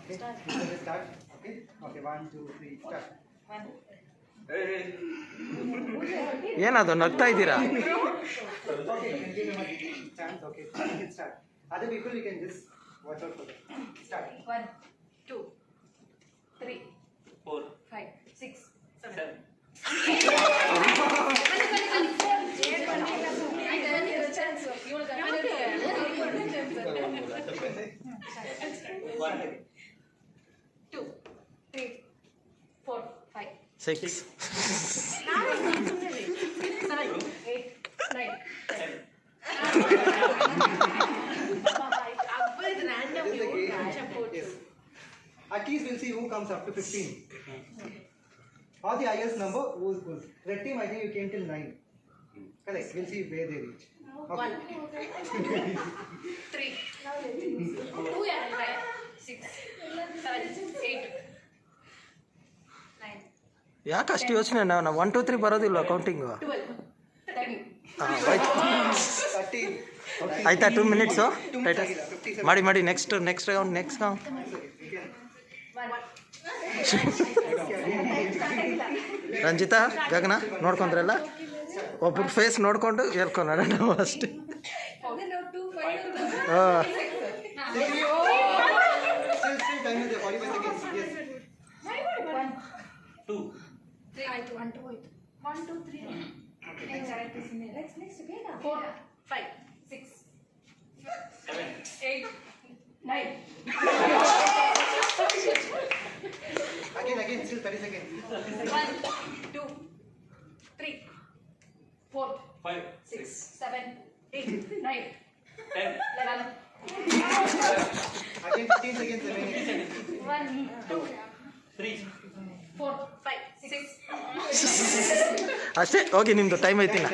Okay. Start. Okay. Okay. 1, 2, 3. Start. ಏನದು ನಗ್ತಾ ಇದ್ದೀರಾ? Okay. You can give him a chance. Okay. You can start. Other people, you can just watch out for them. Start. 1, 2, 3, 4, 5, 6, 7. 7. Two, 3, 4, 5, 6 7, 8, 9, 10. This is the game. Yes. At least we'll see who comes up to 15. Or the highest number who's good. Red team, I think you came till 9. Correct. We'll see where they reach. Okay. 1, 3, 2, 6, 7, 8, 9, ಯಾಕೆ ಅಷ್ಟು ಯೋಚನೆ? ನಾವು 1 2 3 ಬರೋದಿಲ್ಲ counting. 12, 13. ಆಯ್ತು. 13. Okay. ಆಯ್ತಾ? 2 minutes 2 minutes ಆಗಿಲ್ಲ. 57. ಮಾಡಿ next round. It's okay. You can. 1. Ranjitha, Gagana ನೋಡ್ಕೊಂಡ್ರಲ್ಲ, ಒಬ್ರು ಫೇಸ್ ನೋಡ್ಕೊಂಡು ಹೇಳ್ಕೊಂಡ ನಾವು ಅಷ್ಟೇ. ಹಾಂ, Still time is there. 45 seconds. Yes. 2. 3 ಆಯ್ತು, 1 2 ಹೋಯ್ತು. 1 2 3 next 4 5 6 7 8 9 Again. Still 30 seconds. 1 2 3 4 5, 6 7 8 9 10. 11 Again 15 seconds remaining. 1 2 3. 4 5 6 ಅಷ್ಟೇ. ಹೋಗಿ, ನಿಮ್ಮದು ಟೈಮ್ ಐತಿನ.